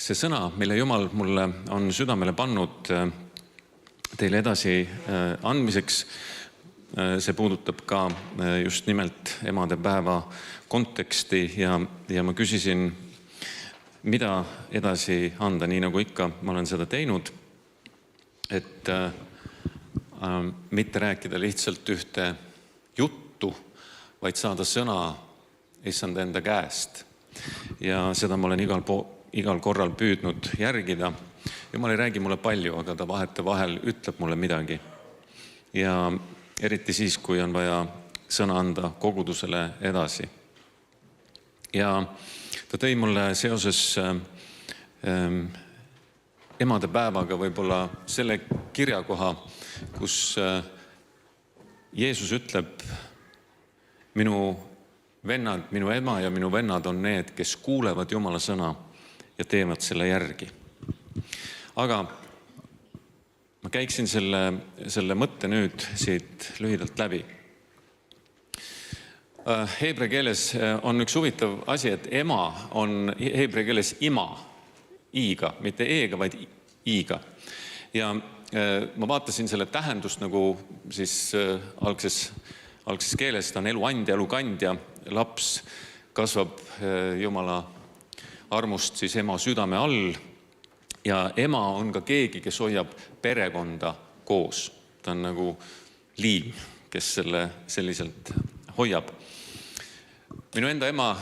see sõna, mille Jumal mulle on südamele pannud teile edasi andmiseks, see puudutab ka just nimelt emadepäeva konteksti ja ma küsisin, mida edasi anda, nii nagu ikka ma olen seda teinud, et mitte rääkida lihtsalt ühte juttu, vaid saada sõna issand enda käest. Ja seda ma olen igal korral püüdnud järgida. Jumal ei räägi mulle palju, aga ta vahetevahel ütleb mulle midagi. Ja eriti siis, kui on vaja sõna anda kogudusele edasi. Ja ta tõi mulle seoses emadepäevaga võib-olla selle kirjakoha, kus Jeesus ütleb, minu vennad, minu ema ja minu vennad on need, kes kuulevad Jumala sõna ja teevad selle järgi. Aga ma käiksin selle mõtte nüüd siit lühidalt läbi. Heebrea keeles on üks huvitav asi, et ema on heebrea keeles ima, iiga, mitte eega, vaid iiga. Ja ma vaatasin selle tähendust nagu siis algses keeles, ta on eluandja, elukandja, laps kasvab Jumala armust siis ema südame all ja ema on ka keegi, kes hoiab perekonda koos. Ta on nagu liim, kes selle selliselt hoiab. Minu enda ema,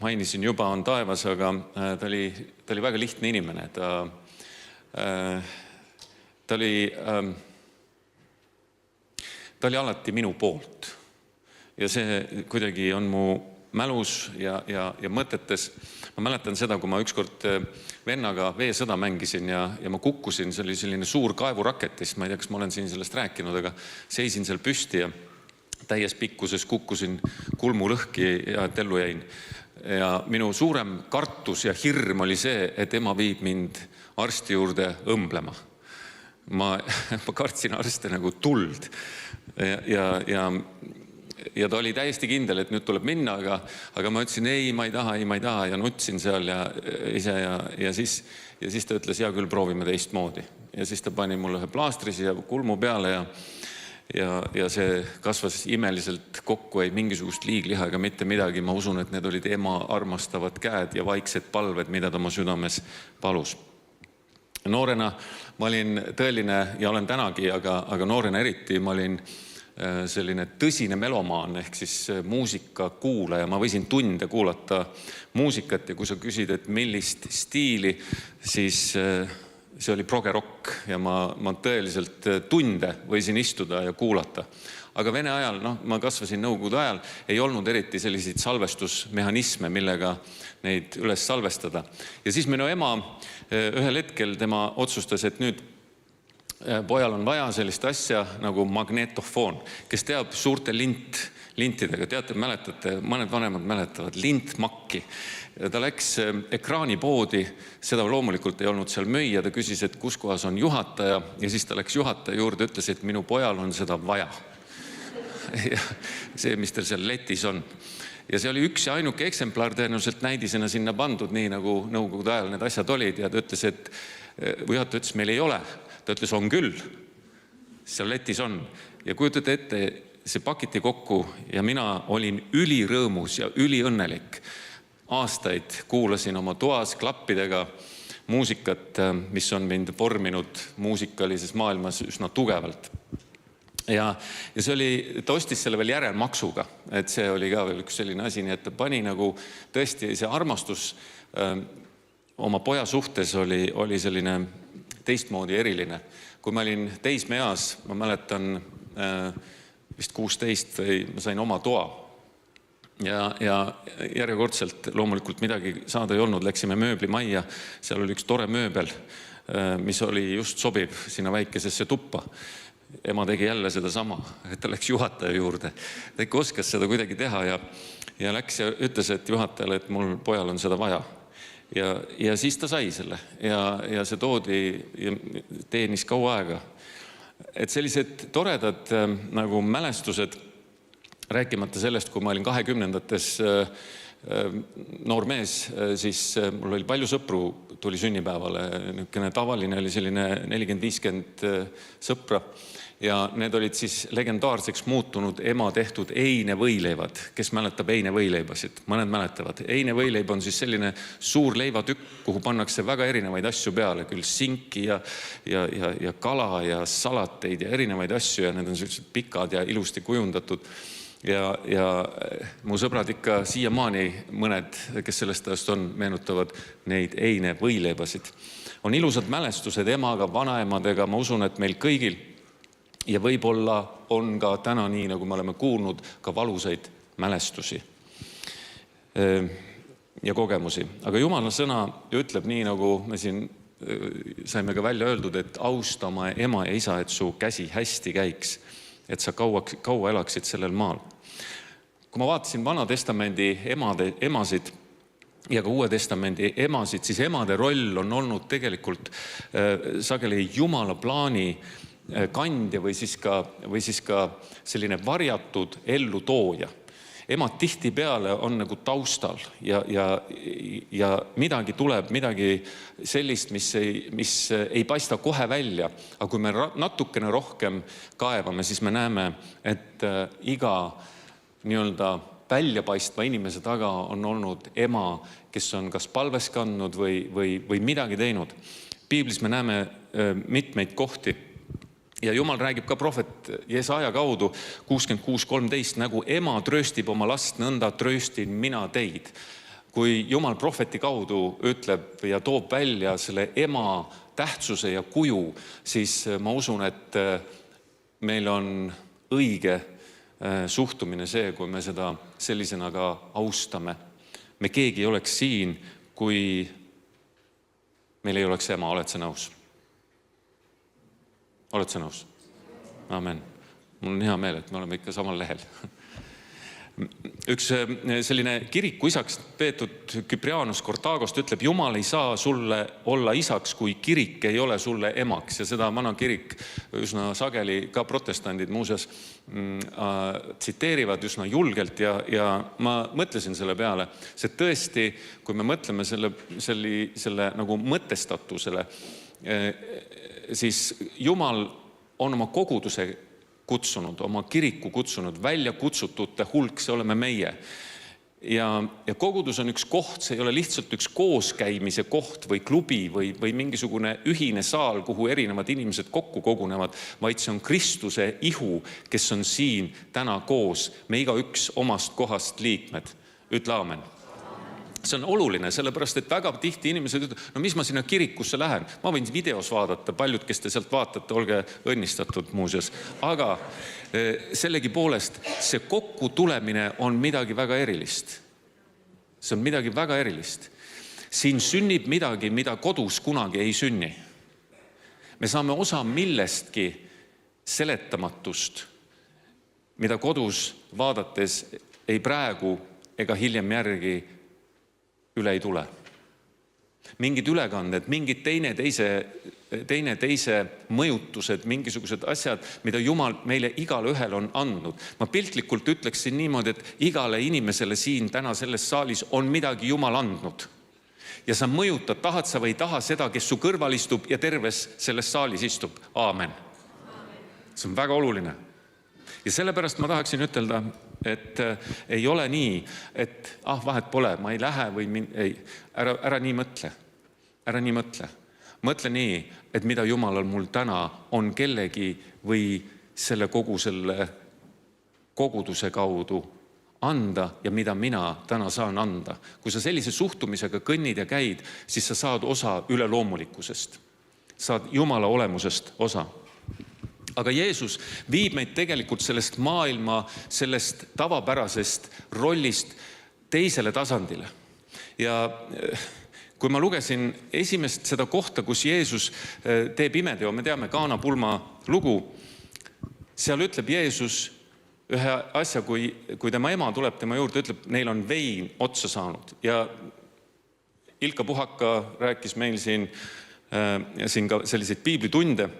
mainisin juba, on taevas, aga ta oli väga lihtne inimene. Ta oli alati minu poolt. Ja see kuidagi on mu mälus ja mõtetes. Ma mäletan seda, kui ma ükskord vennaga veesõda mängisin ja ma kukkusin, see oli selline suur kaevuraketis, ma ei tea, kas ma olen siin sellest rääkinud, aga seisin seal püsti ja täies pikkuses kukkusin kulmulõhki ja et ellu jäin. Ja minu suurem kartus ja hirm oli see, et ema viib mind arsti juurde õmblema. Ma kartsin arste nagu tuld ja ta oli täiesti kindel, et nüüd tuleb minna, aga ma ütlesin, ei, ma ei taha ja nutsin seal ja siis ta ütles, ja küll proovime teistmoodi. Ja siis ta pani mulle ühe plaastri siia kulmu peale ja see kasvas imeliselt kokku, ei mingisugust liigliha ega mitte midagi. Ma usun, et need olid ema armastavad käed ja vaiksed palved, mida ta oma südames palus. Noorena ma olin tõeline ja olen tänagi, aga noorena eriti ma olin selline tõsine melomaan ehk siis muusika kuulaja. Ma võisin tunde kuulata muusikat ja kui sa küsid, et millist stiili, siis see oli progerokk ja ma tõeliselt tunde võisin istuda ja kuulata. Aga Vene ajal, ma kasvasin Nõukogude ajal, ei olnud eriti selliseid salvestusmehhanisme, millega neid üles salvestada. Ja siis minu ema ühel hetkel tema otsustas, et nüüd pojal on vaja sellist asja nagu magnetofoon, kes teab suurte lintidega. Teate, mäletate, mõned vanemad mäletavad lintmakki. Ta läks ekraanipoodi, seda loomulikult ei olnud seal müüa, ta küsis, et kus kohas on juhataja ja siis ta läks juhataja juurde, ütles, et minu pojal on seda vaja. Ja see, mis teil seal letis on. Ja see oli üks ja ainuke eksemplar tõenäoliselt näidisena sinna pandud, nii nagu Nõukogude ajal need asjad olid ja ta ütles, et juhataja ütles, meil ei ole. Ta ütles, on küll, seal letis on. Ja kujutate ette, see pakiti kokku ja mina olin ülirõõmus ja üliõnnelik. Aastaid kuulasin oma toas klappidega muusikat, mis on mind vorminud muusikalises maailmas üsna tugevalt. Ja see oli, ta ostis selle veel järelmaksuga, et see oli ka veel üks selline asi, nii et ta pani nagu tõesti see armastus oma poja suhtes oli selline teistmoodi eriline. Kui ma olin teismeeas, ma mäletan vist 16 või ma sain oma toa ja järjekordselt loomulikult midagi saada ei olnud, läksime mööblimajja, seal oli üks tore mööbel, mis oli just sobib sinna väikesesse tuppa. Ema tegi jälle seda sama, et ta läks juhataja juurde. Ta ikka oskas seda kuidagi teha ja läks ja ütles, et juhatajale, et mul pojal on seda vaja. Ja siis ta sai selle ja see toodi ja teenis kaua aega. Et sellised toredad nagu mälestused, rääkimata sellest, kui ma olin 20-ndates noor mees, siis mul oli palju sõpru, tuli sünnipäevale, niisugune tavaline oli selline 40-50 sõpra ja need olid siis legendaarseks muutunud ema tehtud einevõileivad. Kes mäletab einevõileibasid? Mõned mäletavad. Einevõileib on siis selline suur leivatükk, kuhu pannakse väga erinevaid asju peale, küll sinki ja kala ja salateid ja erinevaid asju ja need on sellised pikad ja ilusti kujundatud. Ja mu sõbrad ikka siiamaani mõned, kes sellest ajast on, meenutavad neid einevõileibasid. On ilusad mälestused emaga, vanaemadega, ma usun, et meil kõigil ja võib-olla on ka täna nii, nagu me oleme kuulnud, ka valusaid mälestusi ja kogemusi. Aga Jumala sõna ütleb nii, nagu me siin saime ka välja öeldud, et austa oma ema ja isa, et su käsi hästi käiks, et sa kaua elaksid sellel maal. Kui ma vaatasin Vana Testamendi emasid ja ka Uue Testamendi emasid, siis emade roll on olnud tegelikult sageli Jumala plaani kandja või siis ka selline varjatud ellutooja. Emad tihtipeale on nagu taustal ja midagi tuleb, midagi sellist, mis ei paista kohe välja. Aga kui me natukene rohkem kaevame, siis me näeme, et iga nii-öelda väljapaistva inimese taga on olnud ema, kes on kas palves kandnud või midagi teinud. Piiblis me näeme mitmeid kohti. Ja Jumal räägib ka prohvet Jesaja kaudu 66:13, nagu ema trööstib oma last, nõnda trööstin mina teid. Kui Jumal prohveti kaudu ütleb ja toob välja selle ema tähtsuse ja kuju, siis ma usun, et meil on õige suhtumine see, kui me seda sellisena ka austame. Me keegi ei oleks siin, kui meil ei oleks ema. Oled sa nõus? Oled sa nõus? Amen. Mul on hea meel, et me oleme ikka samal lehel. Üks selline kirikuisaks peetud Kyprianos Kortagost ütleb, Jumal ei saa sulle olla isaks, kui kirik ei ole sulle emaks. Ja seda vana kirik üsna sageli, ka protestandid muuseas, tsiteerivad üsna julgelt ja ma mõtlesin selle peale. See tõesti, kui me mõtleme selle nagu mõtestatusele, siis Jumal on oma koguduse kutsunud, oma kiriku kutsunud, välja kutsutute hulk, see oleme meie. Ja kogudus on üks koht, see ei ole lihtsalt üks kooskäimise koht või klubi või mingisugune ühine saal, kuhu erinevad inimesed kokku kogunevad, vaid see on Kristuse ihu, kes on siin täna koos, me igaüks omast kohast liikmed. Ütle aamen. See on oluline, sellepärast, et väga tihti inimesed ütlevad, no mis ma sinna kirikusse lähen? Ma võin videos vaadata, paljud, kes te sealt vaatate, olge õnnistatud muuseas. Aga sellegi poolest see kokku tulemine on midagi väga erilist. See on midagi väga erilist. Siin sünnib midagi, mida kodus kunagi ei sünni. Me saame osa millestki seletamatust, mida kodus vaadates ei praegu ega hiljem järgi üle ei tule. Mingid ülekanded, mingid teine teise mõjutused, mingisugused asjad, mida Jumal meile igale ühel on andnud. Ma piltlikult ütleksin niimoodi, et igale inimesele siin täna selles saalis on midagi Jumal andnud. Ja sa mõjutad, tahad sa või taha seda, kes su kõrval istub ja terves selles saalis istub. Aamen. See on väga oluline. Ja sellepärast ma tahaksin ütelda, et ei ole nii, et vahet pole, ma ei lähe või ei, ära nii mõtle. Ära nii mõtle. Mõtle nii, et mida Jumalal mul täna on kellegi või selle koguduse kaudu anda ja mida mina täna saan anda. Kui sa sellise suhtumisega kõnnid ja käid, siis sa saad osa üleloomulikkusest. Saad Jumala olemusest osa. Aga Jeesus viib meid tegelikult sellest maailma, sellest tavapärasest rollist teisele tasandile. Ja kui ma lugesin esimest seda kohta, kus Jeesus teeb imeteo, me teame Kaana pulma lugu, seal ütleb Jeesus ühe asja, kui tema ema tuleb tema juurde, ütleb, neil on vein otsa saanud. Ja Ilka Puhaka rääkis meil siin ka selliseid piiblitunde,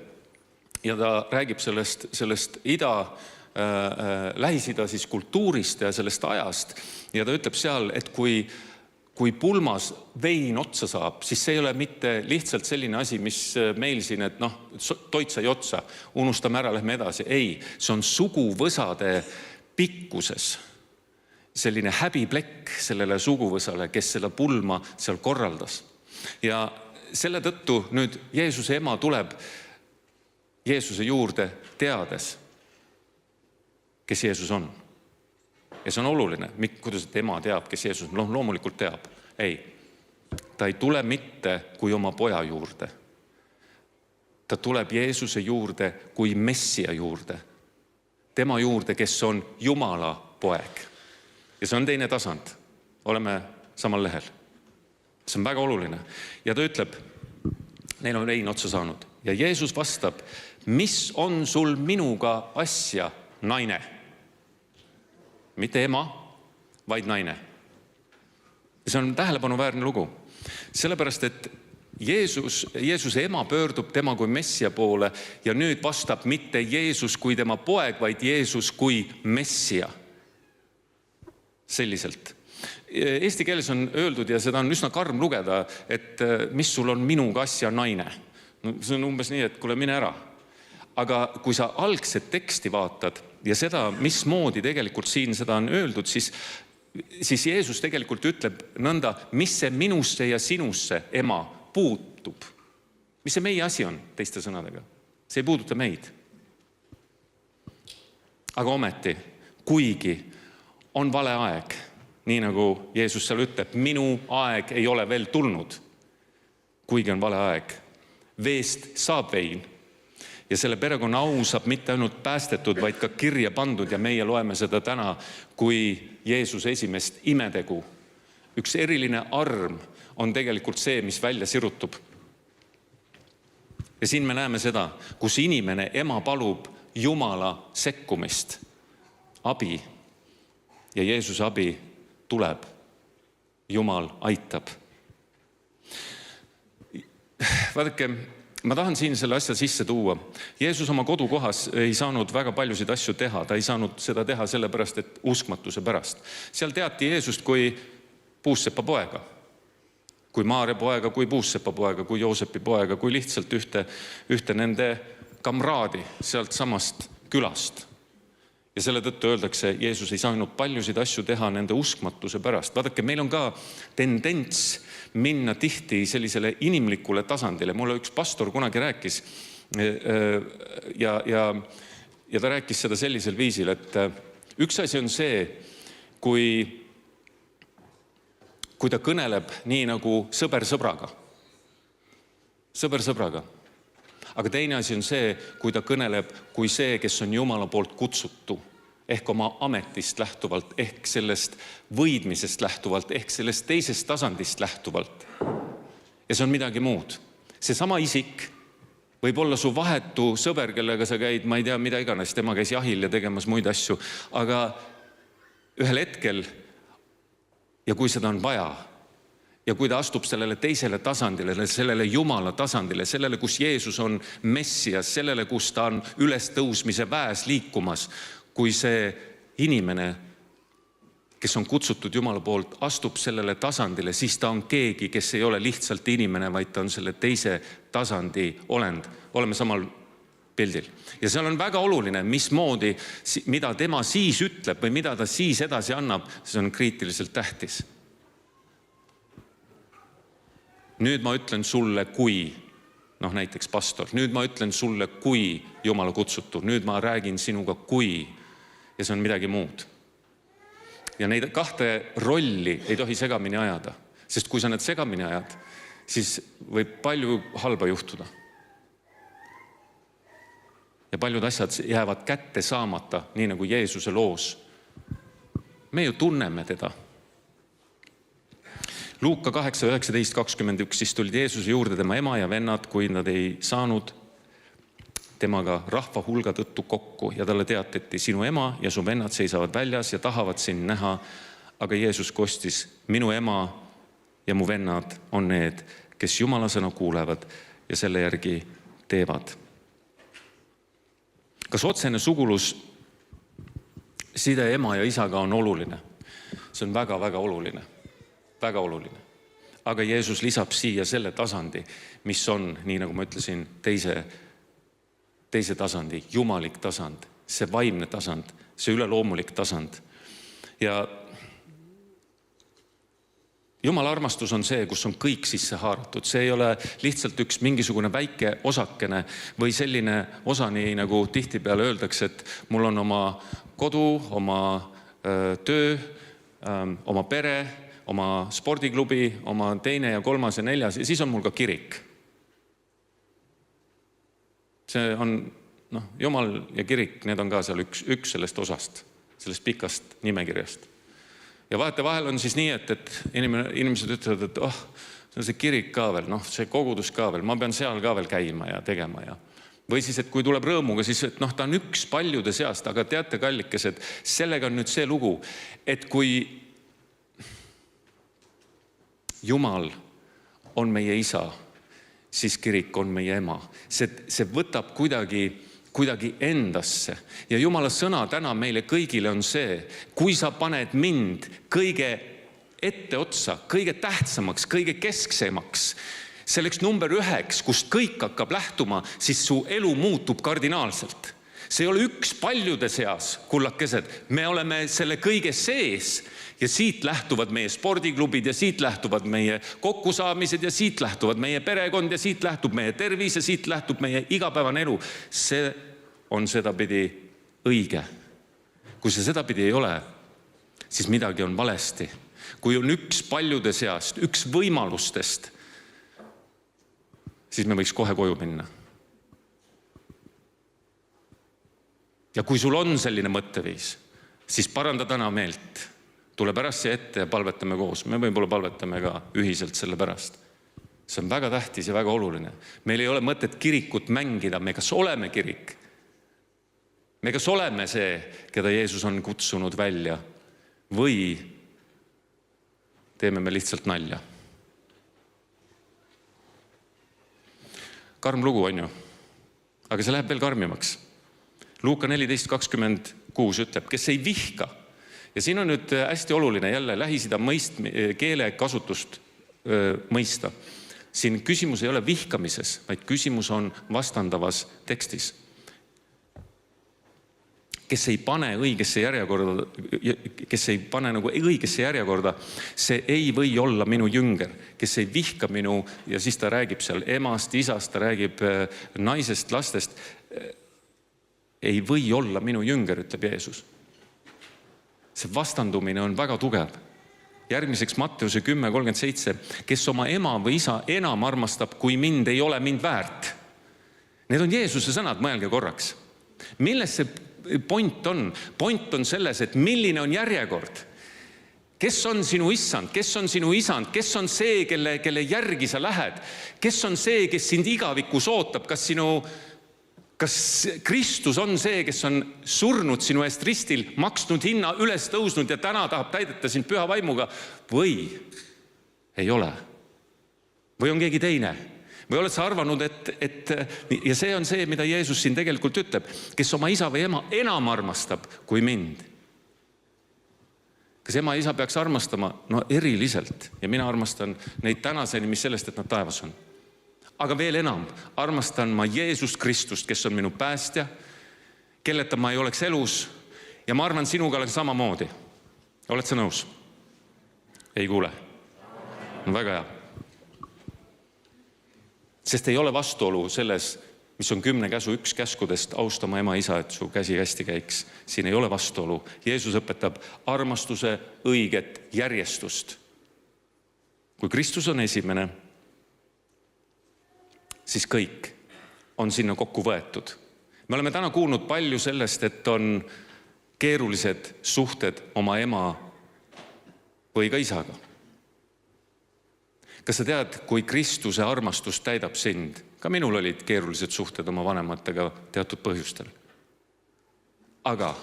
ja ta räägib sellest ida Lähis-Ida siis kultuurist ja sellest ajast ja ta ütleb seal, et kui pulmas vein otsa saab, siis see ei ole mitte lihtsalt selline asi, mis meil siin, et toit sai otsa, unustame ära, lähme edasi. Ei, see on suguvõsade pikkuses selline häbiplekk sellele suguvõsale, kes seda pulma seal korraldas. Ja selle tõttu nüüd Jeesuse ema tuleb Jeesuse juurde teades, kes Jeesus on. Ja see on oluline, kuidas ema teab, kes Jeesus on. Loomulikult teab. Ei, ta ei tule mitte kui oma poja juurde. Ta tuleb Jeesuse juurde kui Messia juurde. Tema juurde, kes on Jumala poeg. Ja see on teine tasand. Oleme samal lehel. See on väga oluline. Ja ta ütleb, neil on vein otsa saanud. Ja Jeesus vastab, mis on sul minuga asja, naine? Mitte ema, vaid naine. Ja see on tähelepanuväärne lugu. Sellepärast, et Jeesuse ema pöördub tema kui Messia poole ja nüüd vastab mitte Jeesus kui tema poeg, vaid Jeesus kui Messia. Selliselt. Eesti keeles on öeldud ja seda on üsna karm lugeda, et mis sul on minuga asja, naine. See on umbes nii, et kuule, mine ära. Aga kui sa algset teksti vaatad ja seda, mismoodi tegelikult siin seda on öeldud, siis Jeesus tegelikult ütleb nõnda, mis see minusse ja sinusse, ema, puutub. Mis see meie asi on, teiste sõnadega? See ei puuduta meid. Aga ometi, kuigi on vale aeg, nii nagu Jeesus seal ütleb, minu aeg ei ole veel tulnud, kuigi on vale aeg. Veest saab vein ja selle perekonna au saab mitte ainult päästetud, vaid ka kirja pandud ja meie loeme seda täna kui Jeesuse esimest imetegu. Üks eriline arm on tegelikult see, mis välja sirutub. Ja siin me näeme seda, kus inimene, ema palub Jumala sekkumist, abi. Ja Jeesuse abi tuleb. Jumal aitab. Vaadake, ma tahan siin selle asja sisse tuua. Jeesus oma kodukohas ei saanud väga paljusid asju teha. Ta ei saanud seda teha sellepärast, et uskmatuse pärast. Seal teati Jeesust kui Puussepa poega. Kui Maaria poega, kui Puussepa poega, kui Joosepi poega, kui lihtsalt ühte nende kamraadi sealt samast külast. Ja selle tõttu öeldakse, Jeesus ei saanud paljusid asju teha nende uskmatuse pärast. Vaadake, meil on ka tendents minna tihti sellisele inimlikule tasandile. Mulle üks pastor kunagi rääkis ja ta rääkis seda sellisel viisil, et üks asi on see, kui ta kõneleb nii nagu sõber sõbraga. Sõber sõbraga. Aga teine asi on see, kui ta kõneleb kui see, kes on Jumala poolt kutsutu, ehk oma ametist lähtuvalt, ehk sellest võidmisest lähtuvalt, ehk sellest teisest tasandist lähtuvalt. Ja see on midagi muud. See sama isik võib olla su vahetu sõber, kellega sa käid, ma ei tea, mida iganes, tema käis jahil ja tegemas muid asju, aga ühel hetkel ja kui seda on vaja, ja kui ta astub sellele teisele tasandile, sellele Jumala tasandile, sellele, kus Jeesus on Messias, sellele, kus ta on ülestõusmise väes liikumas, kui see inimene, kes on kutsutud Jumala poolt, astub sellele tasandile, siis ta on keegi, kes ei ole lihtsalt inimene, vaid ta on selle teise tasandi olend. Oleme samal pildil. Ja seal on väga oluline, mismoodi, mida tema siis ütleb või mida ta siis edasi annab, see on kriitiliselt tähtis. Nüüd ma ütlen sulle kui, näiteks pastor, nüüd ma ütlen sulle kui Jumala kutsutu, nüüd ma räägin sinuga kui, ja see on midagi muud. Ja neid kahte rolli ei tohi segamini ajada, sest kui sa need segamini ajad, siis võib palju halba juhtuda. Ja paljud asjad jäävad kätte saamata, nii nagu Jeesuse loos. Me ju tunneme teda. Luuka 8:19-21, siis tulid Jeesuse juurde tema ema ja vennad, kui nad ei saanud temaga rahva hulga tõttu kokku ja talle teatati, sinu ema ja su vennad seisavad väljas ja tahavad sind näha, aga Jeesus kostis, minu ema ja mu vennad on need, kes Jumala sõna kuulevad ja selle järgi teevad. Kas otsene sugulus side ema ja isaga on oluline. See on väga-väga oluline. Väga oluline. Aga Jeesus lisab siia selle tasandi, mis on, nii nagu ma ütlesin, teise tasandi, jumalik tasand, see vaimne tasand, see üleloomulik tasand. Ja Jumala armastus on see, kus on kõik sisse haaratud. See ei ole lihtsalt üks mingisugune väike osakene või selline osa, nii nagu tihtipeale öeldakse, et mul on oma kodu, oma töö, oma pere, oma spordiklubi, oma teine ja kolmas ja neljas ja siis on mul ka kirik. See on, Jumal ja kirik, need on ka seal üks sellest osast, sellest pikast nimekirjast. Ja vahel on siis nii, et inimesed ütlevad, et see on see kirik ka veel, see kogudus ka veel, ma pean seal ka veel käima ja tegema. Või siis, et kui tuleb rõõmuga, siis et ta on üks paljude seast, aga teate, kallikes, et sellega on nüüd see lugu, et kui Jumal on meie isa, siis kirik on meie ema. See võtab kuidagi endasse. Ja Jumala sõna täna meile kõigile on see, kui sa paned mind kõige etteotsa, kõige tähtsamaks, kõige kesksemaks, selleks number 1, kust kõik hakkab lähtuma, siis su elu muutub kardinaalselt. See ei ole üks paljude seas, kullakesed. Me oleme selle kõige sees ja siit lähtuvad meie spordiklubid ja siit lähtuvad meie kokkusaamised ja siit lähtuvad meie perekond ja siit lähtub meie tervis ja siit lähtub meie igapäevane elu. See on sedapidi õige. Kui see sedapidi ei ole, siis midagi on valesti. Kui on üks paljude seast, üks võimalustest, siis me võiks kohe koju minna. Ja kui sul on selline mõtteviis, siis paranda täna meelt. Tule pärast siia ette ja palvetame koos. Me võib-olla palvetame ka ühiselt selle pärast. See on väga tähtis ja väga oluline. Meil ei ole mõtet kirikut mängida. Me kas oleme kirik? Me kas oleme see, keda Jeesus on kutsunud välja? Või teeme me lihtsalt nalja? Karm lugu on ju. Aga see läheb veel karmimaks. Luuka 14.26 ütleb, kes ei vihka. Ja siin on nüüd hästi oluline jälle Lähis-Ida keele kasutust mõista. Siin küsimus ei ole vihkamises, vaid küsimus on vastandavas tekstis. Kes ei pane õigesse järjekorda, see ei või olla minu jünger. Kes ei vihka minu, ja siis ta räägib seal emast, isast, ta räägib naisest, lastest, ei või olla minu jünger, ütleb Jeesus. See vastandumine on väga tugev. Järgmiseks Matteuse 10.37, kes oma ema või isa enam armastab, kui mind ei ole mind väärt. Need on Jeesuse sõnad, mõelge korraks. Milles see point on? Point on selles, et milline on järjekord. Kes on sinu issand? Kes on sinu isand? Kes on see, kelle järgi sa lähed? Kes on see, kes sind igavikus ootab? Kas Kristus on see, kes on surnud sinu eest ristil, maksnud hinna, üles tõusnud ja täna tahab täideta sind püha vaimuga? Või ei ole? Või on keegi teine? Või oled sa arvanud, ja see on see, mida Jeesus siin tegelikult ütleb, kes oma isa või ema enam armastab kui mind? Kas ema ja isa peaks armastama? No eriliselt. Ja mina armastan neid tänaseni, mis sellest, et nad taevas on. Aga veel enam, armastan ma Jeesus Kristust, kes on minu päästja, kelleta ma ei oleks elus, ja ma arvan, sinuga olen samamoodi. Oled sa nõus? Ei kuule? No väga hea. Sest ei ole vastuolu selles, mis on 10 käsu üks käskudest, austama ema isa, et su käsi hästi käiks. Siin ei ole vastuolu. Jeesus õpetab armastuse õiget järjestust. Kui Kristus on esimene, siis kõik on sinna kokku võetud. Me oleme täna kuulnud palju sellest, et on keerulised suhted oma ema või ka isaga. Kas sa tead, kui Kristuse armastus täidab sind? Ka minul olid keerulised suhted oma vanematega teatud põhjustel. Aga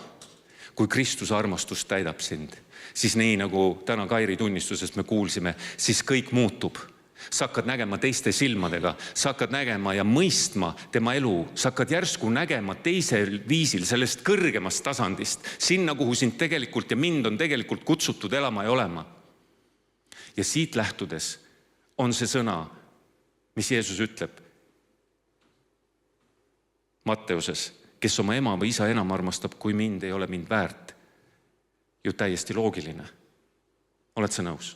kui Kristuse armastus täidab sind, siis nii nagu täna Kairi tunnistusest me kuulsime, siis kõik muutub. sa hakkad nägema teiste silmadega, sa hakkad nägema ja mõistma tema elu, sa hakkad järsku nägema teisel viisil sellest kõrgemast tasandist, sinna, kuhu sind tegelikult ja mind on tegelikult kutsutud elama ja olema. Ja siit lähtudes on see sõna, mis Jeesus ütleb Matteuses, kes oma ema või isa enam armastab, kui mind, ei ole mind väärt. Ju täiesti loogiline. Oled sa nõus?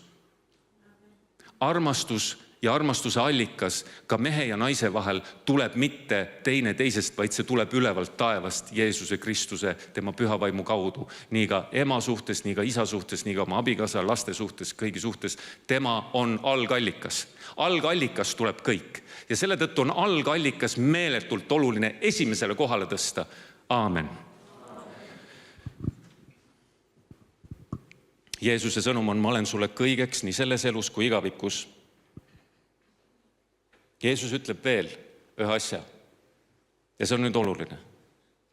Armastus ja armastuse allikas ka mehe ja naise vahel tuleb mitte teine teisest, vaid see tuleb ülevalt taevast Jeesuse Kristuse, tema püha vaimu kaudu. Nii ka ema suhtes, nii ka isa suhtes, nii ka oma abikaasa, laste suhtes, kõigi suhtes. Tema on algallikas. Algallikas tuleb kõik. Ja selle tõttu on algallikas meeletult oluline esimesele kohale tõsta. Aamen. Jeesuse sõnum on, ma olen sulle kõigeks nii selles elus kui igavikus. Jeesus ütleb veel ühe asja ja see on nüüd oluline.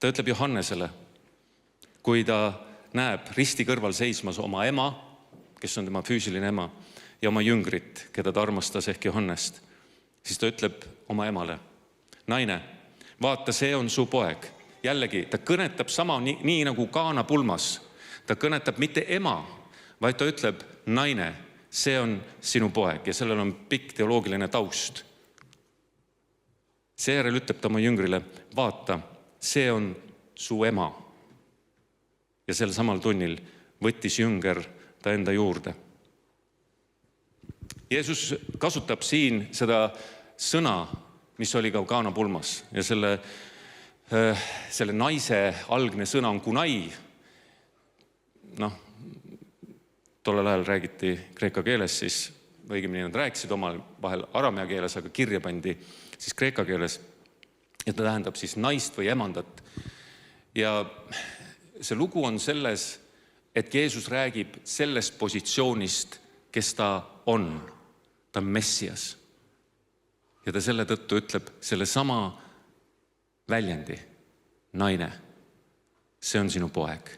Ta ütleb Johannesele, kui ta näeb risti kõrval seismas oma ema, kes on tema füüsiline ema, ja oma jüngrit, keda ta armastas ehk Johannest, siis ta ütleb oma emale, naine, vaata, see on su poeg. Jällegi, ta kõnetab sama nii nagu Kaana pulmas. Ta kõnetab mitte ema, vaid ta ütleb, naine, see on sinu poeg ja sellel on pikk teoloogiline taust. Seejärel ütleb ta oma jüngrile, vaata, see on su ema. Ja sel samal tunnil võttis jünger ta enda juurde. Jeesus kasutab siin seda sõna, mis oli ka Kaana pulmas ja selle naise algne sõna on kunai. Tollel ajal räägiti kreeka keeles, siis õigemini nad rääkisid omal vahel aramea keeles, aga kirja pandi siis kreeka keeles. Ja ta tähendab siis naist või emandat. Ja see lugu on selles, et Jeesus räägib sellest positsioonist, kes ta on. Ta on Messias. Ja ta selle tõttu ütleb selle sama väljendi, naine, see on sinu poeg.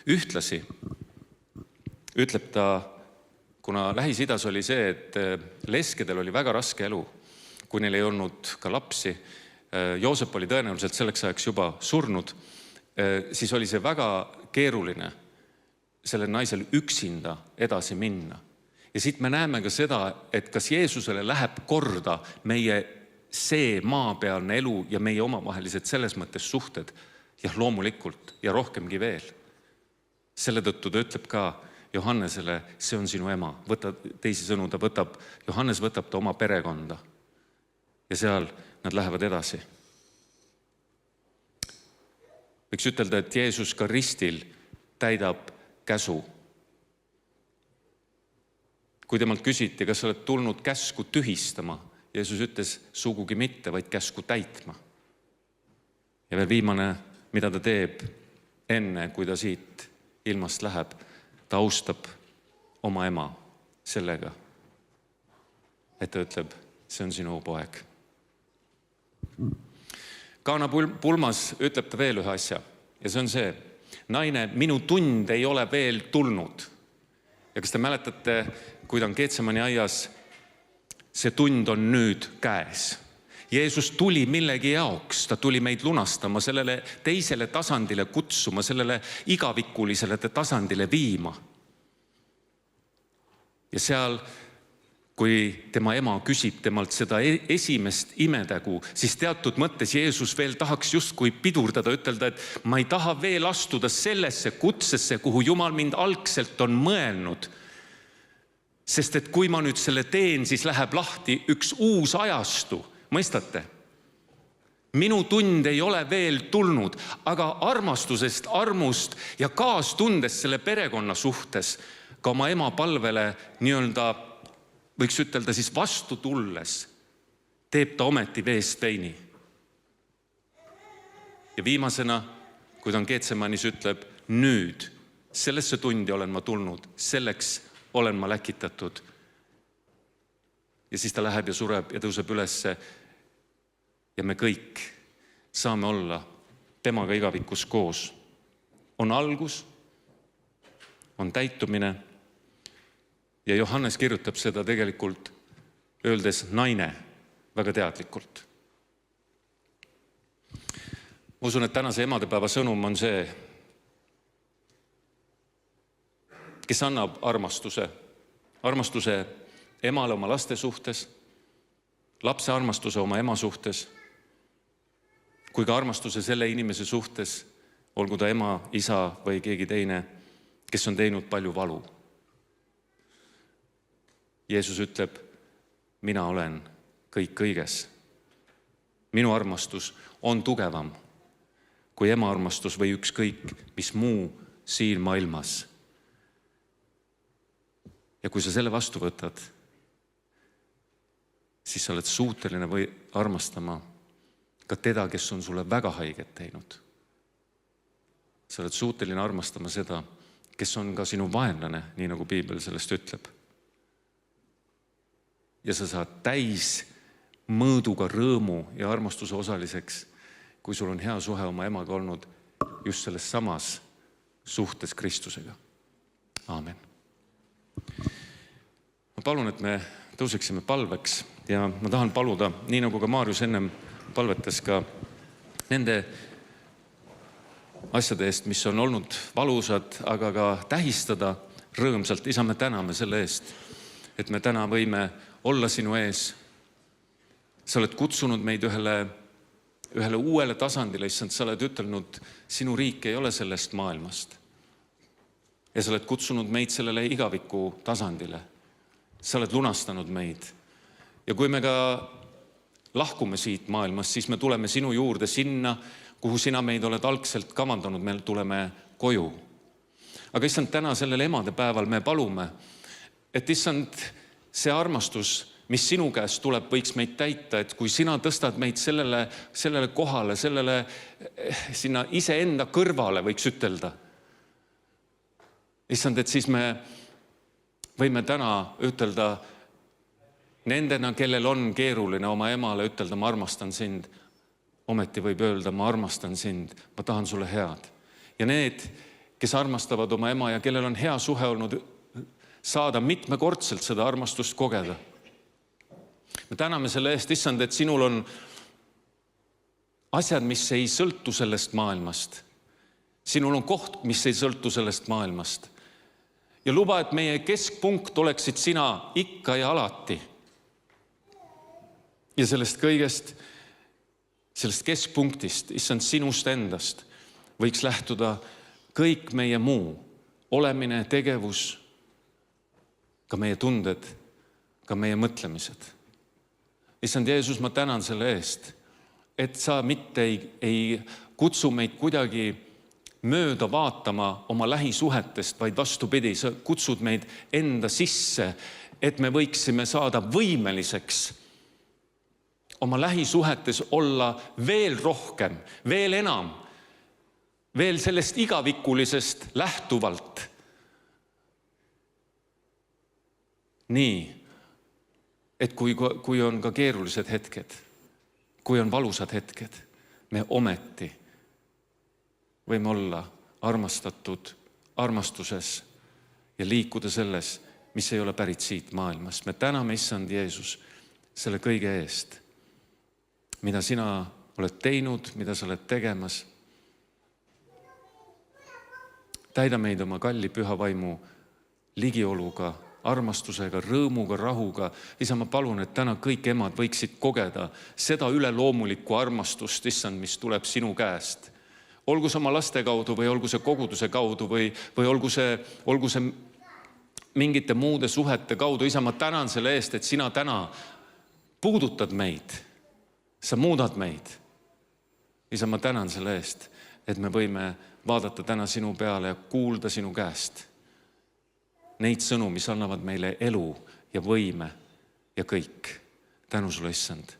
Ühtlasi ütleb ta, kuna Lähis-Idas oli see, et leskedel oli väga raske elu, kui neil ei olnud ka lapsi, Joosep oli tõenäoliselt selleks ajaks juba surnud, siis oli see väga keeruline sellel naisel üksinda edasi minna. Ja siit me näeme ka seda, et kas Jeesusele läheb korda meie see maapealne elu ja meie omavahelised selles mõttes suhted. Jah, loomulikult ja rohkemgi veel. Selle tõttu ta ütleb ka Johannesele, see on sinu ema. Teisi sõnu, Johannes võtab ta oma perekonda. Ja seal nad lähevad edasi. Võiks ütelda, et Jeesus ka ristil täidab käsu. Kui temalt küsiti, kas sa oled tulnud käsku tühistama, Jeesus ütles sugugi mitte, vaid käsku täitma. Ja veel viimane, mida ta teeb enne, kui ta siit ilmast läheb, ta austab oma ema sellega, et ta ütleb, see on sinu poeg. Kaana pulmas ütleb ta veel ühe asja ja see on see, naine, minu tund ei ole veel tulnud. Ja kas te mäletate, kui ta on Getsemani aias, see tund on nüüd käes. Jeesus tuli millegi jaoks, ta tuli meid lunastama, sellele teisele tasandile kutsuma, sellele igavikulisele tasandile viima. Ja seal, kui tema ema küsib temalt seda esimest imetägu, siis teatud mõttes Jeesus veel tahaks justkui pidurdada, ütelda, et ma ei taha veel astuda sellesse kutsesse, kuhu Jumal mind algselt on mõelnud. Sest et kui ma nüüd selle teen, siis läheb lahti üks uus ajastu. Mõistate? Minu tund ei ole veel tulnud, aga armastusest, armust ja kaastundest selle perekonna suhtes ka oma ema palvele nii-öelda, võiks ütelda siis vastu tulles, teeb ta ometi veest veini. Ja viimasena, kui ta on Getsemanis, ütleb, nüüd sellesse tundi olen ma tulnud, selleks olen ma läkitatud. Ja siis ta läheb ja sureb ja tõuseb ülesse. Ja me kõik saame olla temaga igavikus koos. On algus, on täitumine ja Johannes kirjutab seda tegelikult öeldes naine väga teadlikult. Ma usun, et tänase emadepäeva sõnum on see, kes annab armastuse emale oma laste suhtes, lapse armastuse oma ema suhtes, kui ka armastuse selle inimese suhtes, olgu ta ema, isa või keegi teine, kes on teinud palju valu. Jeesus ütleb, mina olen kõik kõiges. Minu armastus on tugevam kui ema armastus või ükskõik, mis muu siin maailmas. Ja kui sa selle vastu võtad, siis sa oled suuteline armastama ka teda, kes on sulle väga haiget teinud. Sa oled suuteline armastama seda, kes on ka sinu vaenlane, nii nagu Piibel sellest ütleb. Ja sa saad täis mõõduga rõõmu ja armastuse osaliseks, kui sul on hea suhe oma emaga olnud just selles samas suhtes Kristusega. Aamen. Ma palun, et me tõuseksime palveks ja ma tahan paluda, nii nagu ka Maarjus ennem palvetas ka nende asjade eest, mis on olnud valusad, aga ka tähistada rõõmsalt. Isa, me täname selle eest, et me täna võime olla sinu ees. Sa oled kutsunud meid ühele uuele tasandile, issand, sa oled ütelnud, sinu riik ei ole sellest maailmast. Ja sa oled kutsunud meid sellele igaviku tasandile. Sa oled lunastanud meid. Ja kui me ka lahkume siit maailmast, siis me tuleme sinu juurde sinna, kuhu sina meid oled algselt kavandanud, me tuleme koju. Aga issand, täna sellel emade päeval me palume, et issand, see armastus, mis sinu käest tuleb, võiks meid täita, et kui sina tõstad meid sellele kohale, sinna iseenda kõrvale, võiks ütelda. Issand, et siis me võime täna ütelda nendena, kellel on keeruline oma emale ütelda, ma armastan sind. Ometi võib öelda, ma armastan sind, ma tahan sulle head. Ja need, kes armastavad oma ema ja kellel on hea suhe olnud, saada mitmekordselt seda armastust kogeda. Me täname selle eest, issand, et sinul on asjad, mis ei sõltu sellest maailmast. Sinul on koht, mis ei sõltu sellest maailmast. Ja luba, et meie keskpunkt oleksid sina ikka ja alati. Ja sellest kõigest, sellest keskpunktist, issand, sinust endast, võiks lähtuda kõik meie muu olemine, tegevus, ka meie tunded, ka meie mõtlemised. Issand Jeesus, ma tänan selle eest, et sa mitte ei kutsu meid kuidagi mööda vaatama oma lähisuhetest, vaid vastupidi, sa kutsud meid enda sisse, et me võiksime saada võimeliseks oma lähisuhetes olla veel rohkem, veel enam, veel sellest igavikulisest lähtuvalt. Nii, et kui on ka keerulised hetked, kui on valusad hetked, me ometi võime olla armastatud armastuses ja liikuda selles, mis ei ole pärit siit maailmast. Me täname, issand Jeesus, selle kõige eest, mida sina oled teinud, mida sa oled tegemas. Täida meid oma kalli püha vaimu ligioluga, armastusega, rõõmuga, rahuga. Isa, ma palun, et täna kõik emad võiksid kogeda seda üleloomulikku armastust, issand, mis tuleb sinu käest. Olgu see oma laste kaudu või olgu see koguduse kaudu või olgu see mingite muude suhete kaudu. Isa, ma tänan selle eest, et sina täna puudutad meid. Sa muudad meid. Isa, ma tänan selle eest, et me võime vaadata täna sinu peale ja kuulda sinu käest neid sõnu, mis annavad meile elu ja võime ja kõik. Tänu sulle, issand.